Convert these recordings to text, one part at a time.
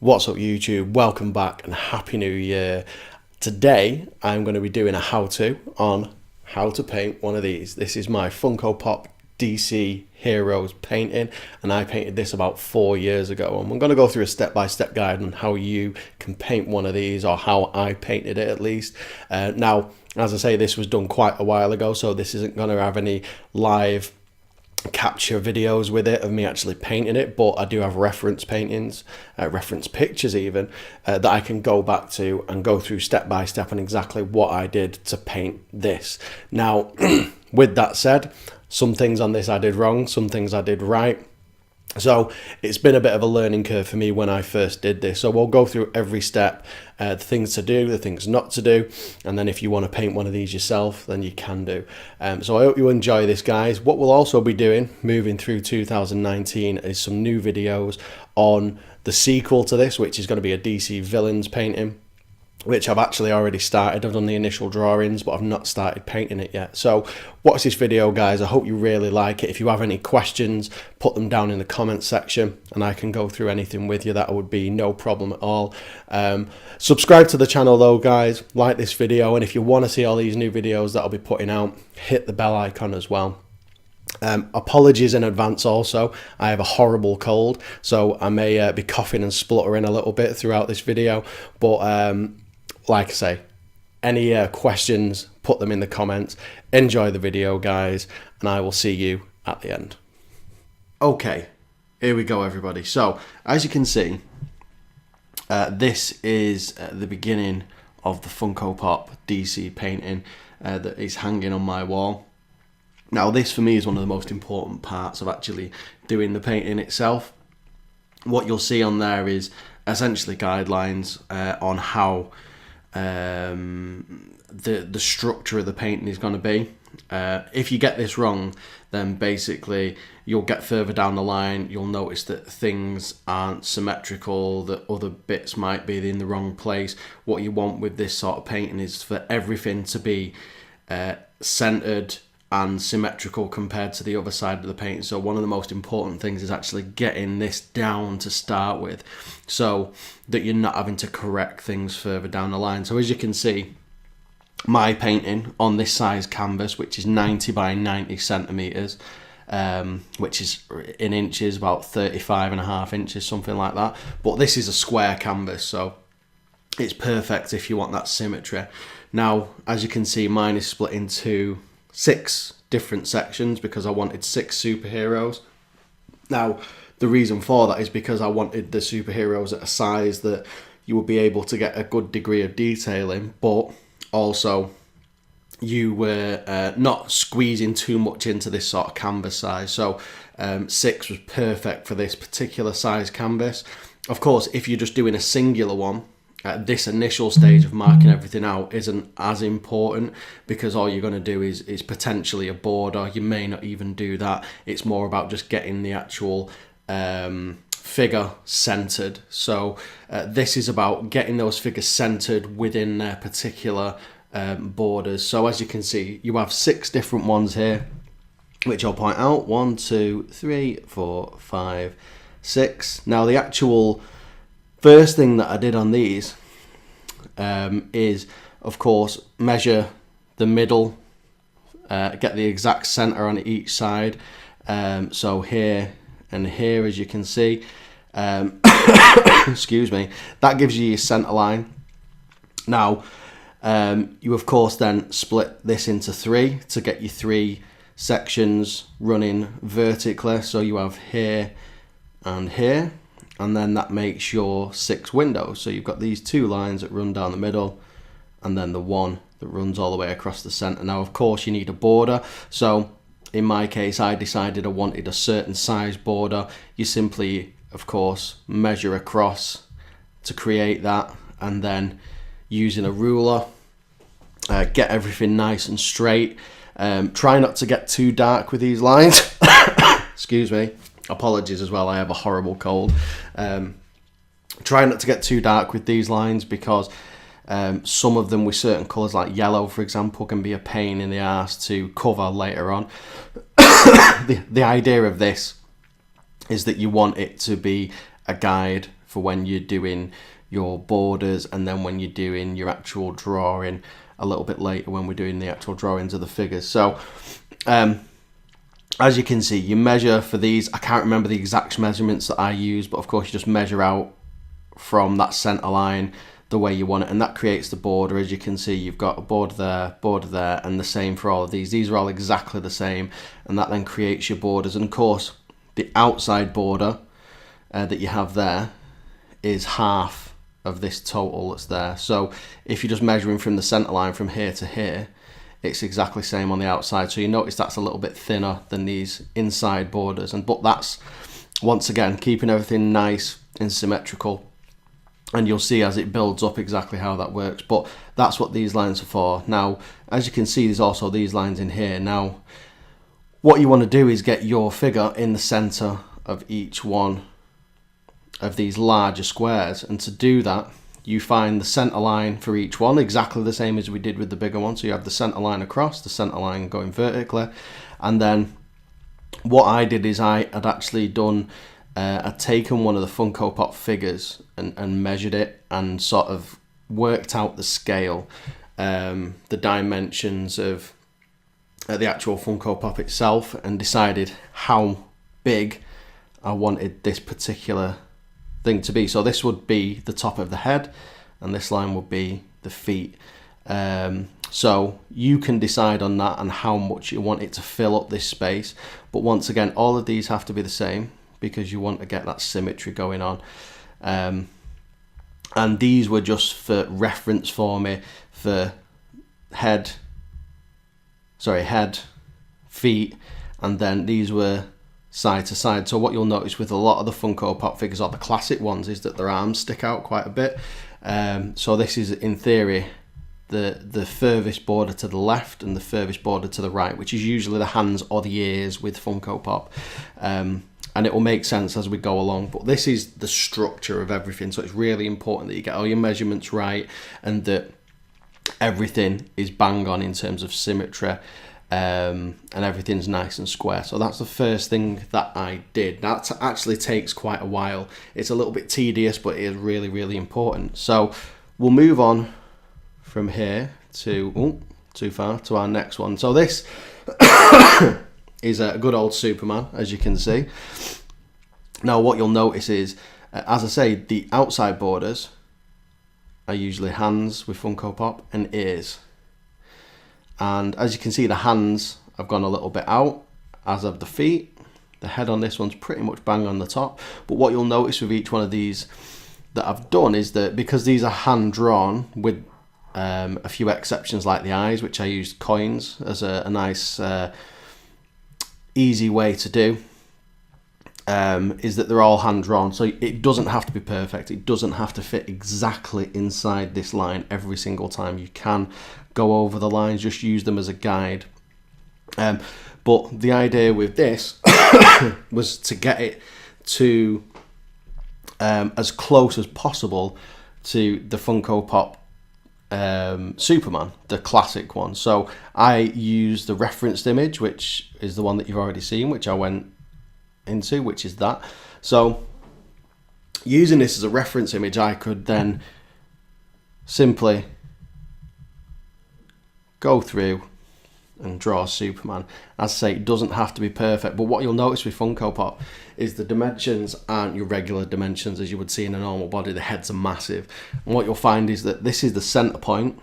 What's up YouTube? Welcome back and Happy New Year. Today I'm going to be doing a how-to on how to paint one of these. This is my Funko Pop DC Heroes painting, and I painted this about 4 years ago, and I'm going to go through a step-by-step guide on how you can paint one of these, or how I painted it at least. Now, as I say, this was done quite a while ago, so this isn't going to have any live capture videos with it of me actually painting it, but I do have reference paintings, reference pictures even, that I can go back to and go through step by step on exactly what I did to paint this. Now, with that said, some things on this I did wrong, some things I did right. So it's been a bit of a learning curve for me when I first did this. So we'll go through every step, the things to do, the things not to do, and then if you want to paint one of these yourself, then you can do. So I hope you enjoy this, guys. What we'll also be doing moving through 2019 is some new videos on the sequel to this, which is going to be a DC Villains painting, which I've actually already started. I've done the initial drawings, but I've not started painting it yet. So watch this video, guys. I hope you really like it. If you have any questions, put them down in the comments section and I can go through anything with you. That would be no problem at all. Subscribe to the channel though, guys. Like this video, and if you want to see all these new videos that I'll be putting out, hit the bell icon as well. Apologies in advance also. I have a horrible cold, so I may be coughing and spluttering a little bit throughout this video, but like I say, any questions, put them in the comments. Enjoy the video, guys, and I will see you at the end. Okay, here we go, everybody. So, as you can see, this is the beginning of the Funko Pop DC painting that is hanging on my wall. Now, this for me is one of the most important parts of actually doing the painting itself. What you'll see on there is essentially guidelines on how the structure of the painting is going to be. If you get this wrong, then basically you'll get further down the line, you'll notice that things aren't symmetrical, that other bits might be in the wrong place. What you want with this sort of painting is for everything to be centered and symmetrical compared to the other side of the painting. So one of the most important things is actually getting this down to start with, so that you're not having to correct things further down the line. So as you can see, my painting on this size canvas, which is 90 by 90 centimeters, which is in inches, about 35.5 inches, something like that. But this is a square canvas, so it's perfect if you want that symmetry. Now, as you can see, mine is split into 6 different sections because I wanted 6 superheroes. Now, the reason for that is because I wanted the superheroes at a size that you would be able to get a good degree of detail in, but also you were not squeezing too much into this sort of canvas size. So 6 was perfect for this particular size canvas. Of course, if you're just doing a singular one, this initial stage of marking everything out isn't as important, because all you're going to do is potentially a border. You may not even do that. It's more about just getting the actual figure centered. So this is about getting those figures centered within their particular borders. So as you can see, you have 6 different ones here, which I'll point out. 1, 2, 3, 4, 5, 6. Now, the actual first thing that I did on these is, of course, measure the middle, get the exact center on each side. So here and here, as you can see, excuse me, that gives you your center line. Now, you of course then split this into 3 to get your 3 sections running vertically. So you have here and here, and then that makes your 6 windows. So you've got these 2 lines that run down the middle, and then the one that runs all the way across the center. Now, of course, you need a border. So in my case, I decided I wanted a certain size border. You simply, of course, measure across to create that, and then using a ruler, get everything nice and straight. Try not to get too dark with these lines. Excuse me. Apologies as well, I have a horrible cold. Try not to get too dark with these lines, because some of them with certain colours, like yellow for example, can be a pain in the arse to cover later on. The idea of this is that you want it to be a guide for when you're doing your borders, and then when you're doing your actual drawing a little bit later when we're doing the actual drawings of the figures. So as you can see, you measure for these. I can't remember the exact measurements that I use, but of course you just measure out from that center line the way you want it, and that creates the border. As you can see, you've got a border there, and the same for all of these. These are all exactly the same, and that then creates your borders. And of course, the outside border that you have there is half of this total that's there. So if you're just measuring from the center line from here to here, it's exactly the same on the outside. So you notice that's a little bit thinner than these inside borders, but that's, once again, keeping everything nice and symmetrical. And you'll see as it builds up exactly how that works. But that's what these lines are for. Now, as you can see, there's also these lines in here. Now, what you want to do is get your figure in the center of each one of these larger squares. And to do that, you find the center line for each one, exactly the same as we did with the bigger one. So you have the center line across, the center line going vertically. And then what I did is I had actually done... I'd taken one of the Funko Pop figures and measured it and sort of worked out the scale, the dimensions of the actual Funko Pop itself, and decided how big I wanted this particular thing to be. So this would be the top of the head, and this line would be the feet. So you can decide on that and how much you want it to fill up this space. But once again, all of these have to be the same, because you want to get that symmetry going on. And these were just for reference for me for head, feet, and then these were side to side. So what you'll notice with a lot of the Funko Pop figures, or the classic ones, is that their arms stick out quite a bit. So this is, in theory, the furthest border to the left and the furthest border to the right, which is usually the hands or the ears with Funko Pop. And it will make sense as we go along, but this is the structure of everything. So it's really important that you get all your measurements right, and that everything is bang on in terms of symmetry, and everything's nice and square. So that's the first thing that I did. That actually takes quite a while. It's a little bit tedious, but it is really, really important. So we'll move on from here to, too far, to our next one. So this is a good old Superman, as you can see. Now what you'll notice is, as I say, the outside borders are usually hands with Funko Pop and ears. And as you can see, the hands have gone a little bit out, as have the feet. The head on this one's pretty much bang on the top. But what you'll notice with each one of these that I've done is that because these are hand drawn, with a few exceptions like the eyes, which I used coins as a nice easy way to do, is that they're all hand drawn. So it doesn't have to be perfect. It doesn't have to fit exactly inside this line every single time. You can go over the lines, just use them as a guide. But the idea with this was to get it to as close as possible to the Funko Pop Superman, the classic one. So I used the referenced image, which is the one that you've already seen, which I went into, which is that. So using this as a reference image, I could then simply go through and draw Superman. As I say, it doesn't have to be perfect, but what you'll notice with Funko Pop is the dimensions aren't your regular dimensions as you would see in a normal body. The heads are massive, and what you'll find is that this is the center point.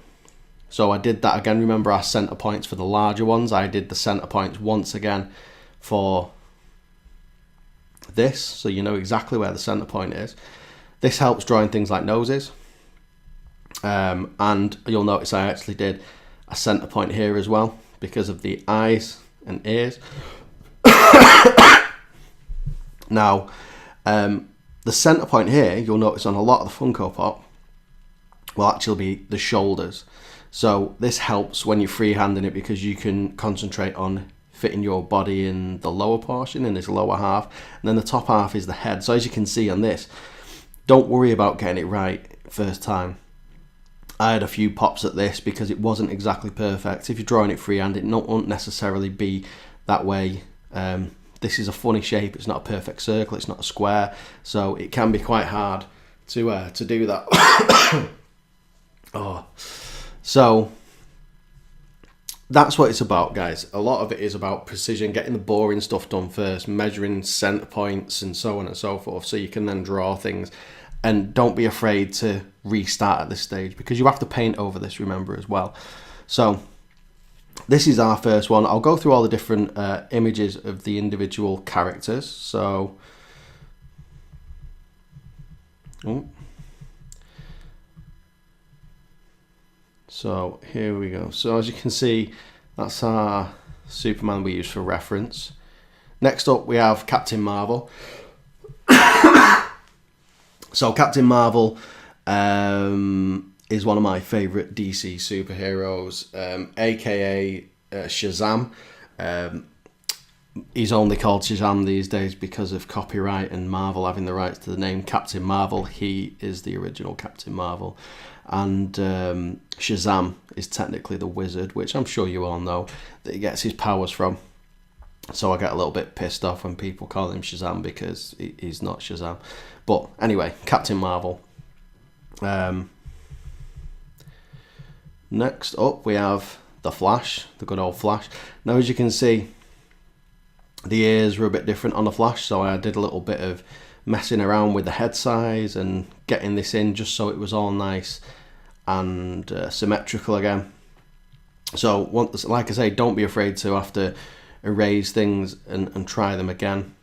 So I did that again. Remember our center points for the larger ones? I did the center points once again for this, so you know exactly where the center point is. This helps drawing things like noses, and you'll notice I actually did a center point here as well, because of the eyes and ears. Now, the center point here, you'll notice on a lot of the Funko Pop, will actually be the shoulders. So this helps when you're freehanding it, because you can concentrate on fitting your body in the lower portion, in this lower half, and then the top half is the head. So as you can see on this, don't worry about getting it right first time. I had a few pops at this because it wasn't exactly perfect. If you're drawing it freehand, it won't necessarily be that way. This is a funny shape. It's not a perfect circle. It's not a square. So it can be quite hard to do that. Oh, so that's what it's about, guys. A lot of it is about precision, getting the boring stuff done first, measuring center points and so on and so forth, so you can then draw things. And don't be afraid to restart at this stage, because you have to paint over this, remember, as well. So this is our first one. I'll go through all the different images of the individual characters. So so here we go. So as you can see, that's our Superman we use for reference. Next up we have Captain Marvel. So Captain Marvel is one of my favourite DC superheroes, aka Shazam. He's only called Shazam these days because of copyright and Marvel having the rights to the name Captain Marvel. He is the original Captain Marvel. And Shazam is technically the wizard, which I'm sure you all know that he gets his powers from. So I get a little bit pissed off when people call him Shazam, because he's not Shazam. But anyway, Captain Marvel. Next up we have the Flash, the good old Flash. Now as you can see, the ears were a bit different on the Flash, so I did a little bit of messing around with the head size and getting this in just so it was all nice and symmetrical again. So like I say, don't be afraid to have to erase things and try them again.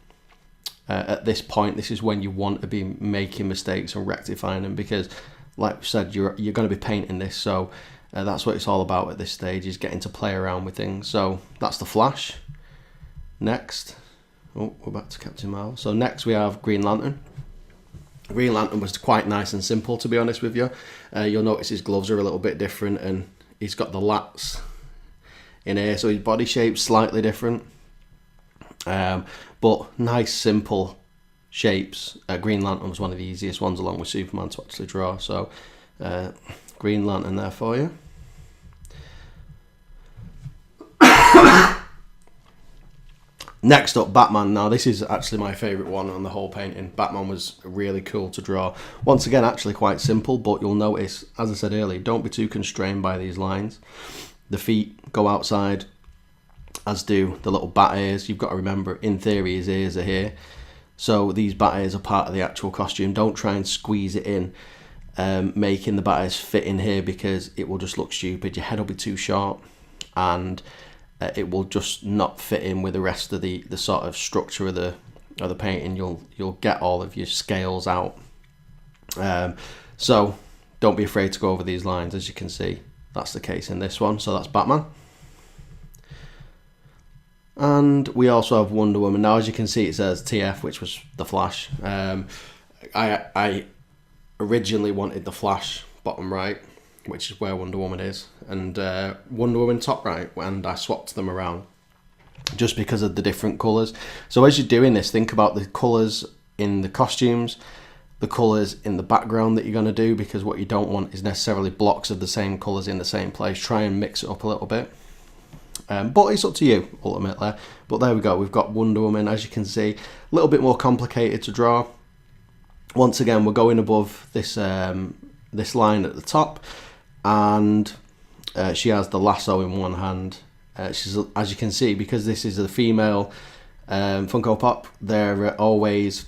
At this point, this is when you want to be making mistakes and rectifying them, because like we said, you're going to be painting this, so that's what it's all about at this stage, is getting to play around with things. So that's the Flash. Next, we're back to Captain Marvel. So next we have Green Lantern. Green Lantern was quite nice and simple, to be honest with you. You'll notice his gloves are a little bit different, and he's got the lats in here, so his body shape's slightly different. But nice simple shapes. Green Lantern was one of the easiest ones, along with Superman, to actually draw. So Green Lantern there for you. Next up, Batman. Now this is actually my favourite one on the whole painting. Batman was really cool to draw. Once again, actually quite simple, but you'll notice, as I said earlier, don't be too constrained by these lines. The feet go outside, as do the little bat ears. You've got to remember, in theory, his ears are here. So these bat ears are part of the actual costume. Don't try and squeeze it in, making the bat ears fit in here, because it will just look stupid. Your head will be too short, and it will just not fit in with the rest of the sort of structure of the painting. You'll get all of your scales out. So don't be afraid to go over these lines. As you can see, that's the case in this one. So that's Batman. And we also have Wonder Woman. Now as you can see, it says TF, which was the Flash. I originally wanted the Flash bottom right, which is where Wonder Woman is, and Wonder Woman top right, and I swapped them around just because of the different colours. So as you're doing this, think about the colours in the costumes, the colours in the background that you're going to do, because what you don't want is necessarily blocks of the same colours in the same place. Try and mix it up a little bit. But it's up to you, ultimately. But there we go, we've got Wonder Woman, as you can see. A little bit more complicated to draw. Once again, we're going above this this line at the top, and she has the lasso in one hand. She's, as you can see, because this is a female Funko Pop, they're always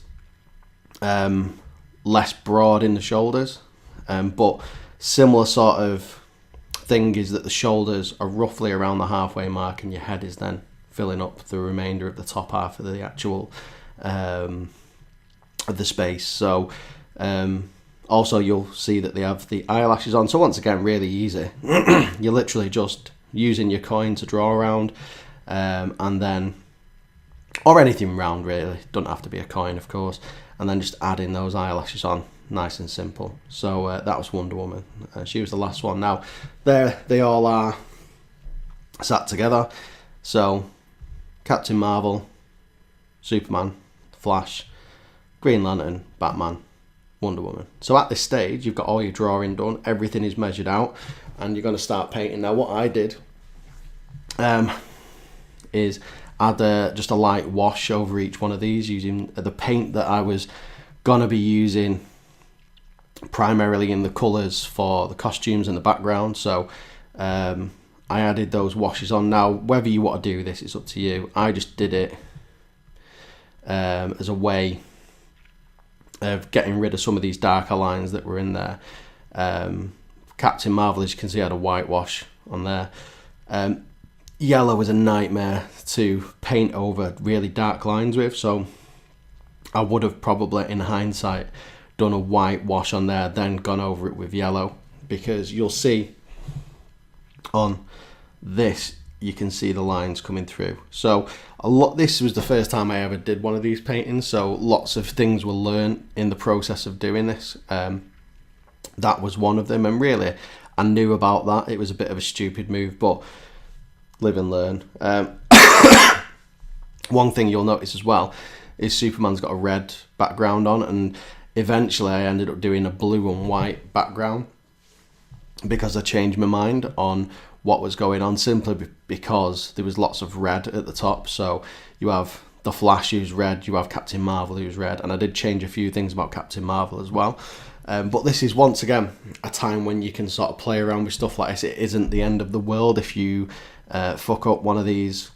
less broad in the shoulders, but similar sort of thing is that the shoulders are roughly around the halfway mark, and your head is then filling up the remainder of the top half of the actual of the space. So also you'll see that they have the eyelashes on. So once again, really easy. You're literally just using your coin to draw around, and then, or anything round really, don't have to be a coin of course, and then just adding those eyelashes on. Nice and simple. So that was Wonder Woman. She was the last one. Now there they all are sat together. So Captain Marvel, Superman, Flash, Green Lantern, Batman, Wonder Woman. So at this stage, you've got all your drawing done, everything is measured out, and you're going to start painting. Now what I did is add just a light wash over each one of these, using the paint that I was going to be using primarily in the colours for the costumes and the background. So I added those washes on. Now, whether you want to do this, it's up to you. I just did it as a way of getting rid of some of these darker lines that were in there. Captain Marvel, as you can see, had a whitewash on there. Yellow is a nightmare to paint over really dark lines with, so I would have probably, in hindsight, done a white wash on there, then gone over it with yellow, because you'll see on this, you can see the lines coming through. So this was the first time I ever did one of these paintings, so lots of things were learned in the process of doing this. That was one of them, and really I knew about that. It was a bit of a stupid move, but live and learn. One thing you'll notice as well is Superman's got a red background on, and eventually I ended up doing a blue and white background because I changed my mind on what was going on, simply because there was lots of red at the top. So you have the Flash, who's red, you have Captain Marvel, who's red, and I did change a few things about Captain Marvel as well. But this is, once again, a time when you can sort of play around with stuff like this. It isn't the end of the world if you fuck up one of these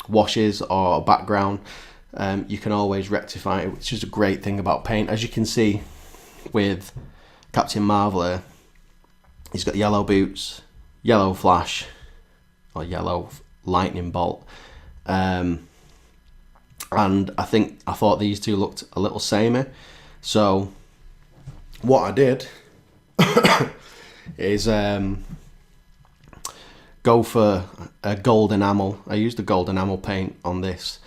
washes or a background. You can always rectify it, which is a great thing about paint. As you can see with Captain Marvel here, he's got yellow boots, yellow Flash, or yellow lightning bolt. And I thought these two looked a little samey. So what I did is go for a gold enamel. I used the gold enamel paint on this.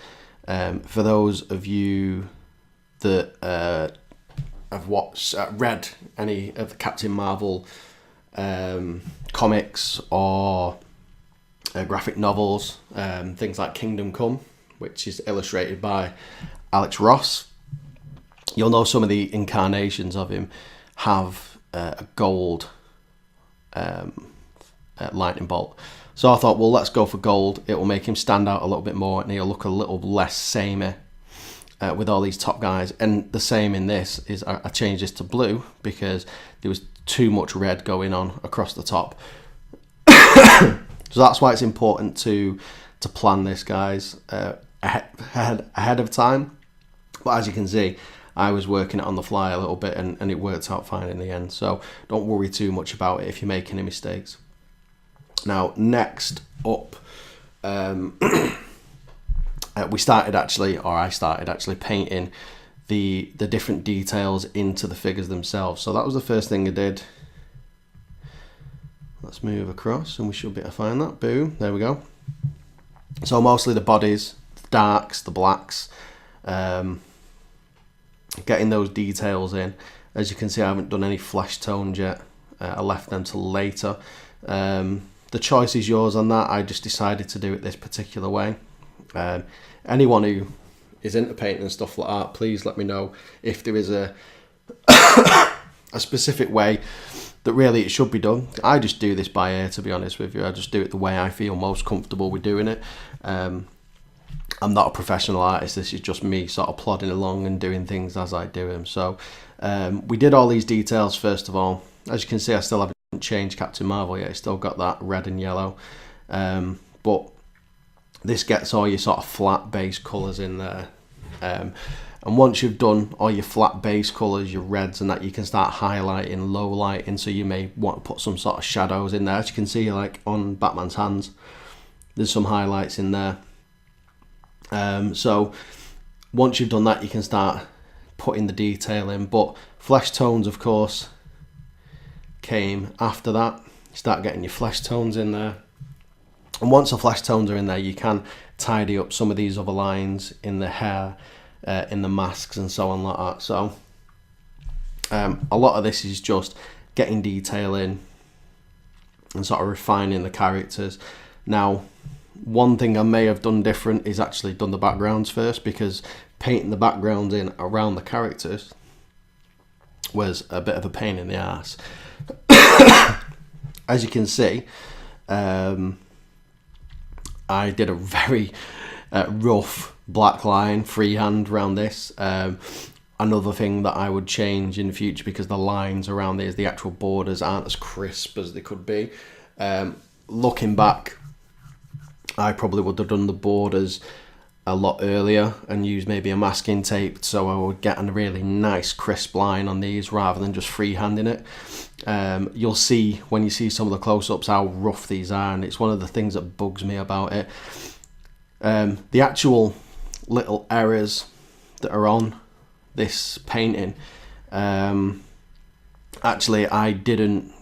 For those of you that have watched, read any of the Captain Marvel comics or graphic novels, things like Kingdom Come, which is illustrated by Alex Ross, you'll know some of the incarnations of him have a gold lightning bolt. So I thought, well, let's go for gold. It will make him stand out a little bit more, and he'll look a little less samey with all these top guys. And the same in this is I changed this to blue because there was too much red going on across the top. So that's why it's important to plan this, guys, ahead of time. But as you can see, I was working it on the fly a little bit, and it worked out fine in the end. So don't worry too much about it if you make any mistakes. Now, next up, I started actually painting the different details into the figures themselves. So that was the first thing I did. Let's move across and we should be able to find that. Boom, there we go. So mostly the bodies, the darks, the blacks, getting those details in. As you can see, I haven't done any flesh tones yet. I left them till later. The choice is yours on that. I just decided to do it this particular way. Anyone who is into painting and stuff like that, please let me know if there is a specific way that really it should be done. I just do this by ear, to be honest with you. I just do it the way I feel most comfortable with doing it. I'm not a professional artist. This is just me sort of plodding along and doing things as I do them. So we did all these details first of all. As you can see, I still haven't changed Captain Marvel yet. It's still got that red and yellow. But this gets all your sort of flat base colours in there. And once you've done all your flat base colours, your reds and that, you can start highlighting, low lighting. So you may want to put some sort of shadows in there. As you can see, like on Batman's hands, there's some highlights in there. So once you've done that, you can start putting the detail in. But flesh tones, of course, came after that. You start getting your flesh tones in there. And once the flesh tones are in there, you can tidy up some of these other lines in the hair, in the masks and so on like that. So a lot of this is just getting detail in and sort of refining the characters. Now, one thing I may have done different is actually done the backgrounds first, because painting the backgrounds in around the characters was a bit of a pain in the ass. As you can see, I did a very rough black line freehand around this. another thing that I would change in the future, because the lines around these, the actual borders, aren't as crisp as they could be. Looking back, I probably would have done the borders a lot earlier and used maybe a masking tape, so I would get a really nice crisp line on these rather than just freehanding it. You'll see when you see some of the close-ups how rough these are, and it's one of the things that bugs me about it. The actual little errors that are on this painting, actually I didn't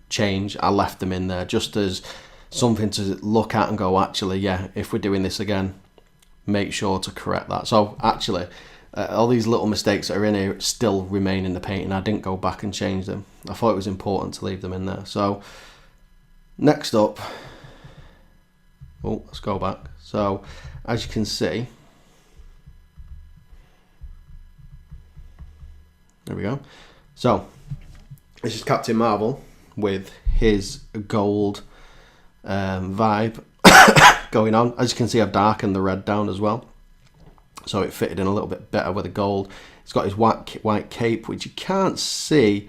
change. I left them in there just as something to look at and go, actually, yeah, if we're doing this again, make sure to correct that. So actually, all these little mistakes that are in here still remain in the painting. I didn't go back and change them. I thought it was important to leave them in there. So next up, let's go back. So as you can see, there we go. So this is Captain Marvel with his gold vibe going on. As you can see, I've darkened the red down as well, so it fitted in a little bit better with the gold. He's got his white cape, which you can't see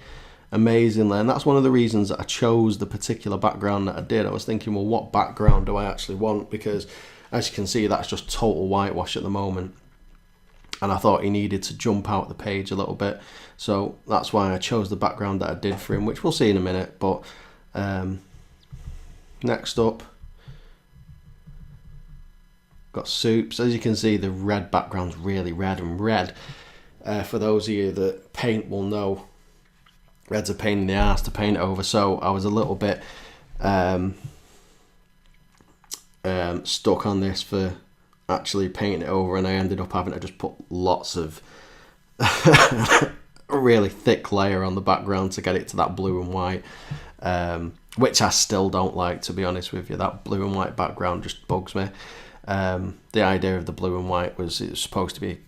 amazingly, and that's one of the reasons that I chose the particular background that I did. I was thinking, well, what background do I actually want? Because as you can see, that's just total whitewash at the moment, and I thought he needed to jump out the page a little bit, so that's why I chose the background that I did for him, which we'll see in a minute. But next up, got Soups. As you can see, the red background's really red, and red, for those of you that paint will know, red's a pain in the ass to paint over, so I was a little bit stuck on this for actually painting it over, and I ended up having to just put lots of a really thick layer on the background to get it to that blue and white, which I still don't like, to be honest with you. That blue and white background just bugs me. The idea of the blue and white was it was supposed to be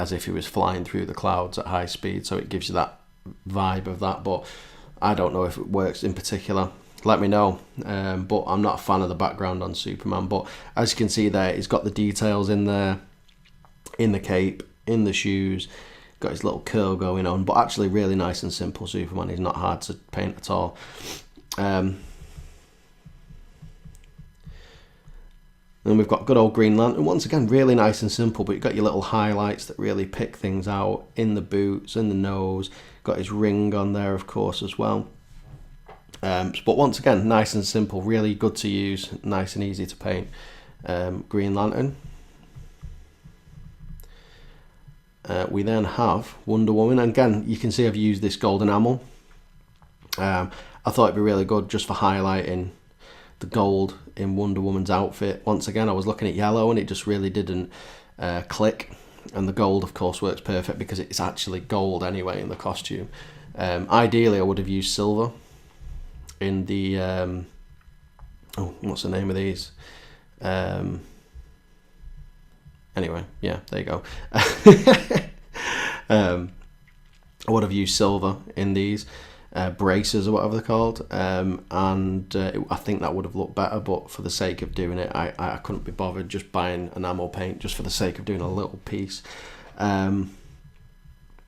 as if he was flying through the clouds at high speed, so it gives you that vibe of that, but I don't know if it works in particular. Let me know, but I'm not a fan of the background on Superman. But as you can see there, he's got the details in there, in the cape, in the shoes, got his little curl going on, but actually really nice and simple Superman. He's not hard to paint at all. Then we've got good old Green Lantern. Once again, really nice and simple, but you've got your little highlights that really pick things out in the boots, in the nose. Got his ring on there, of course, as well. But once again, nice and simple, really good to use, nice and easy to paint. Green Lantern. We then have Wonder Woman, and again, you can see I've used this gold enamel. I thought it'd be really good just for highlighting the gold in Wonder Woman's outfit. Once again, I was looking at yellow and it just really didn't click, and the gold of course works perfect because it's actually gold anyway in the costume. Ideally I would have used silver in the what's the name of these, anyway, yeah, there you go. I would have used silver in these braces or whatever they're called, and I think that would have looked better, but for the sake of doing it, I couldn't be bothered just buying enamel paint just for the sake of doing a little piece. As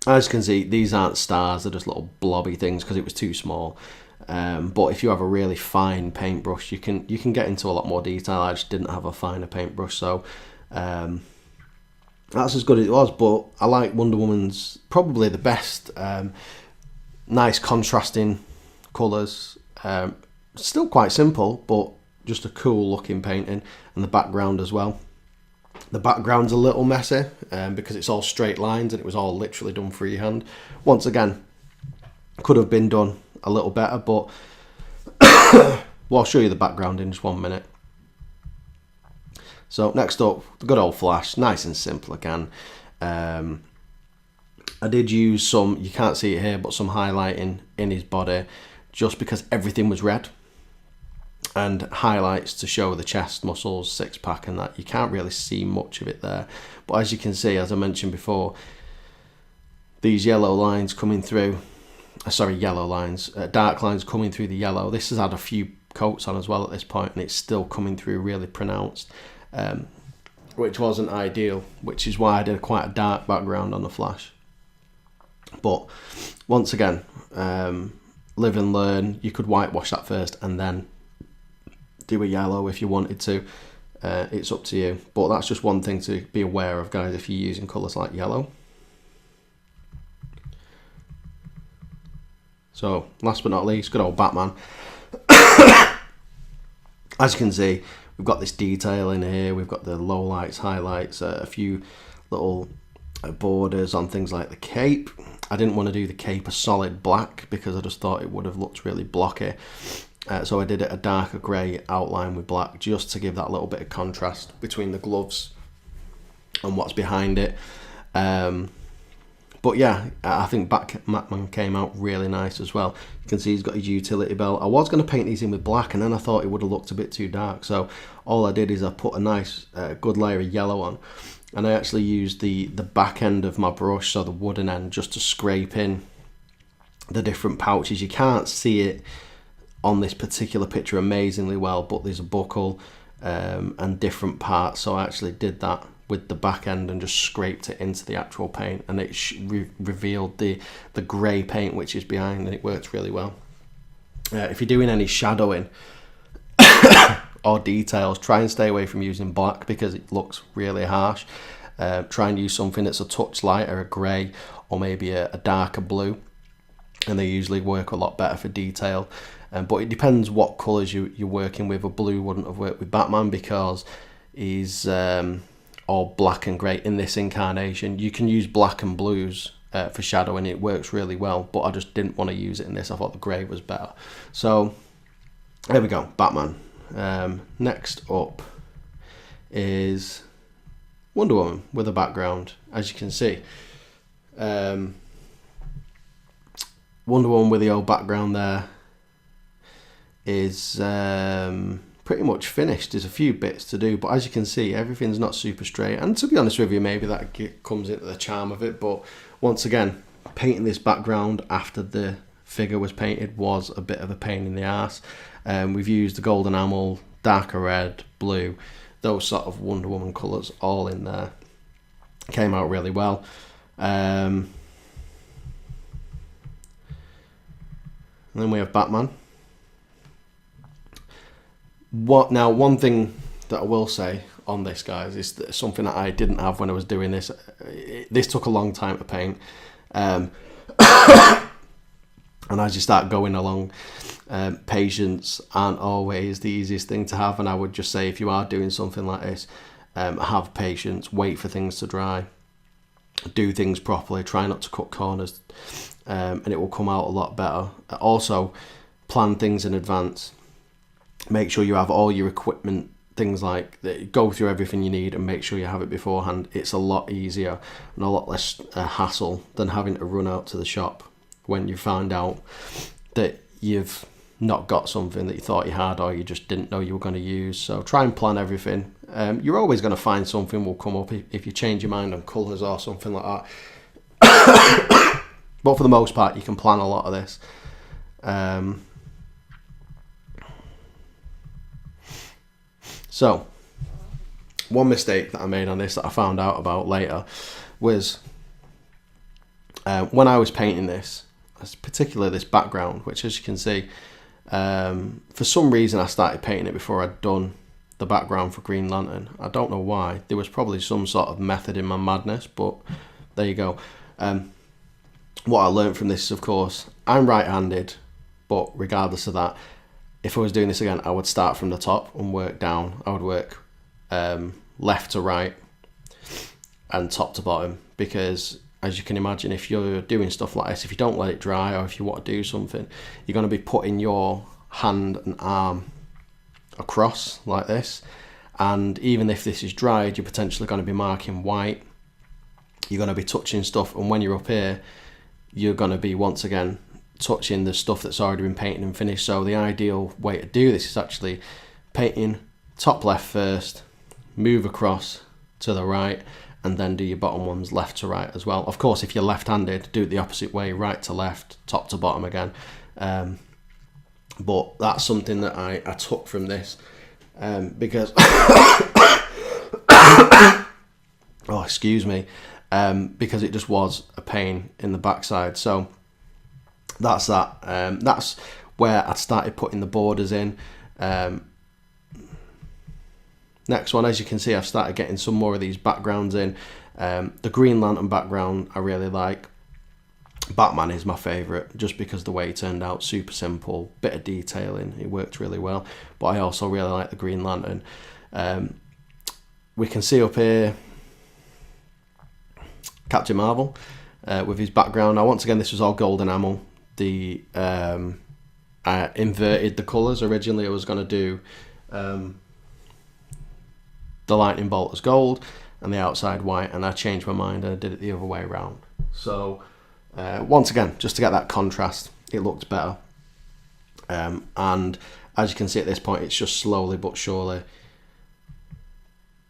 you can see, these aren't stars, they're just little blobby things because it was too small. But if you have a really fine paintbrush, you can get into a lot more detail. I just didn't have a finer paintbrush, so that's as good as it was. But I like Wonder Woman's probably the best. Nice contrasting colours, still quite simple, but just a cool looking painting, and the background as well. The background's a little messy because it's all straight lines and it was all literally done freehand. Once again, could have been done a little better, but well, I'll show you the background in just 1 minute. So next up, the good old Flash, nice and simple again. I did use some, you can't see it here, but some highlighting in his body just because everything was red, and highlights to show the chest muscles, six pack and that. You can't really see much of it there, but as you can see, as I mentioned before, these yellow lines coming through, yellow lines, dark lines coming through the yellow. This has had a few coats on as well at this point, and it's still coming through really pronounced, which wasn't ideal, which is why I did quite a dark background on the Flash. But once again, live and learn. You could whitewash that first and then do a yellow if you wanted to. It's up to you. But that's just one thing to be aware of, guys, if you're using colours like yellow. So last but not least, good old Batman. As you can see, we've got this detail in here. We've got the lowlights, highlights, a few little borders on things like the cape. I didn't want to do the cape a solid black because I just thought it would have looked really blocky. So I did it a darker grey outline with black just to give that little bit of contrast between the gloves and what's behind it. But yeah, I think Batman came out really nice as well. You can see he's got his utility belt. I was going to paint these in with black, and then I thought it would have looked a bit too dark. So all I did is I put a nice good layer of yellow on, and I actually used the back end of my brush, so the wooden end, just to scrape in the different pouches. You can't see it on this particular picture amazingly well, but there's a buckle and different parts. So I actually did that with the back end and just scraped it into the actual paint, and it revealed the grey paint which is behind, and it works really well. If you're doing any shadowing or details, try and stay away from using black because it looks really harsh. Try and use something that's a touch lighter, a grey or maybe a darker blue, and they usually work a lot better for detail. But it depends what colours you're working with. A blue wouldn't have worked with Batman because he's all black and grey in this incarnation. You can use black and blues for shadowing. It works really well, but I just didn't want to use it in this. I thought the grey was better. So there we go, Batman. Next up is Wonder Woman with a background, as you can see. Wonder Woman with the old background there is pretty much finished. There's a few bits to do, but as you can see, everything's not super straight, and to be honest with you, maybe that comes into the charm of it. But once again, painting this background after the figure was painted was a bit of a pain in the ass. We've used the gold enamel, darker red, blue, those sort of Wonder Woman colours all in there. Came out really well. And then we have Batman. One thing that I will say on this, guys, is that something that I didn't have when I was doing this. This took a long time to paint, and as you start going along, patience aren't always the easiest thing to have. And I would just say, if you are doing something like this, have patience, wait for things to dry, do things properly, try not to cut corners, and it will come out a lot better. Also, plan things in advance. Make sure you have all your equipment, things like that. Go through everything you need and make sure you have it beforehand. It's a lot easier and a lot less hassle than having to run out to the shop when you find out that you've not got something that you thought you had, or you just didn't know you were going to use. So try and plan everything. You're always going to find something will come up if you change your mind on colours or something like that. But for the most part, you can plan a lot of this. So, one mistake that I made on this that I found out about later was when I was painting this, particularly this background, which, as you can see, for some reason I started painting it before I'd done the background for Green Lantern. I don't know why. There was probably some sort of method in my madness, but there you go. What I learned from this is, of course, I'm right-handed, but regardless of that, if I was doing this again, I would start from the top and work down. I would work left to right and top to bottom, because as you can imagine, if you're doing stuff like this, if you don't let it dry, or if you want to do something, you're going to be putting your hand and arm across like this, and even if this is dried, you're potentially going to be marking white, you're going to be touching stuff, and when you're up here, you're going to be once again touching the stuff that's already been painted and finished. So the ideal way to do this is actually painting top left first, move across to the right, and then do your bottom ones left to right as well. Of course, if you're left-handed, do it the opposite way, right to left, top to bottom again. But that's something that I took from this, because oh, excuse me, because it just was a pain in the backside. So that's that. That's where I started putting the borders in. Next one, as you can see, I've started getting some more of these backgrounds in. The Green Lantern background I really like. Batman is my favourite, just because the way it turned out, super simple, bit of detailing, it worked really well. But I also really like the Green Lantern. We can see up here Captain Marvel with his background. Now once again, this was all gold enamel. I inverted the colours. Originally I was going to do the lightning bolt as gold and the outside white, and I changed my mind and I did it the other way around. So once again, just to get that contrast, it looked better. And as you can see at this point, it's just slowly but surely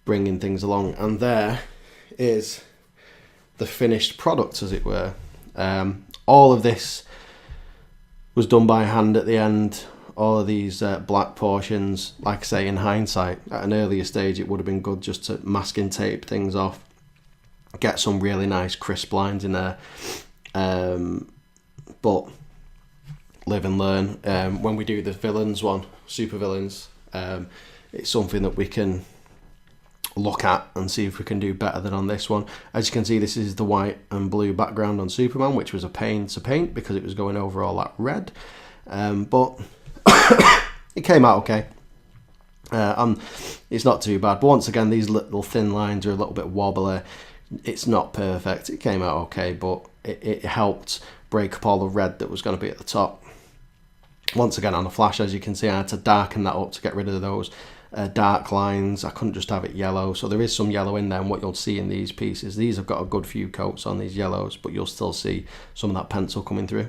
bringing things along. And there is the finished product, as it were. All of this was done by hand at the end. All of these black portions, like I say, in hindsight, at an earlier stage, it would have been good just to masking tape things off, get some really nice crisp lines in there. But live and learn. When we do the villains one, super villains, it's something that we can look at and see if we can do better than on this one. As you can see, this is the white and blue background on Superman, which was a pain to paint because it was going over all that red. But it came out okay. It's not too bad. But once again, these little thin lines are a little bit wobbly. It's not perfect. It came out okay, but it helped break up all the red that was going to be at the top. Once again, on the flash, as you can see, I had to darken that up to get rid of those dark lines. I couldn't just have it yellow, so there is some yellow in there. And what you'll see in these pieces, these have got a good few coats on these yellows, but you'll still see some of that pencil coming through.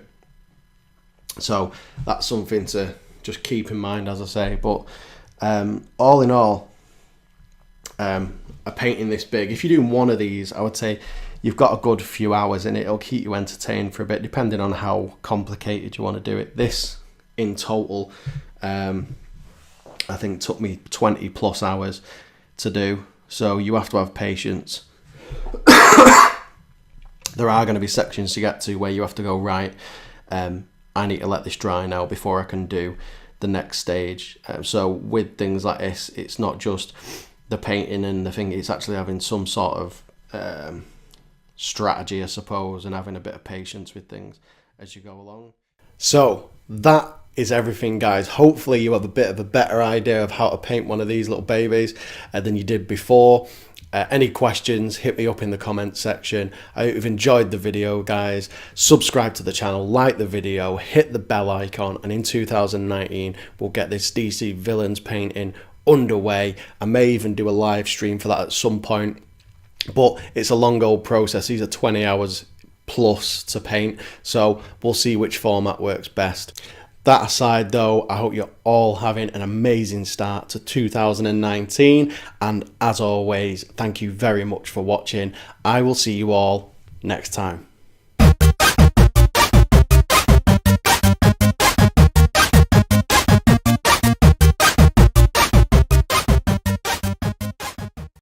So that's something to just keep in mind, as I say. But all in all, a painting this big, if you're doing one of these, I would say you've got a good few hours in it. It'll keep you entertained for a bit, depending on how complicated you want to do it. This in total, I think took me 20 plus hours to do. So you have to have patience. There are going to be sections to get to where you have to go, right, I need to let this dry now before I can do the next stage. So with things like this, it's not just the painting and the thing, it's actually having some sort of strategy, I suppose, and having a bit of patience with things as you go along. So that is everything, guys. Hopefully you have a bit of a better idea of how to paint one of these little babies than you did before. Any questions, hit me up in the comment section. I hope you've enjoyed the video, guys. Subscribe to the channel, like the video, hit the bell icon, and in 2019 we'll get this DC villains painting underway. I may even do a live stream for that at some point, but it's a long old process. These are 20 hours plus to paint, so we'll see which format works best. That aside though, I hope you're all having an amazing start to 2019, and as always, thank you very much for watching. I will see you all next time.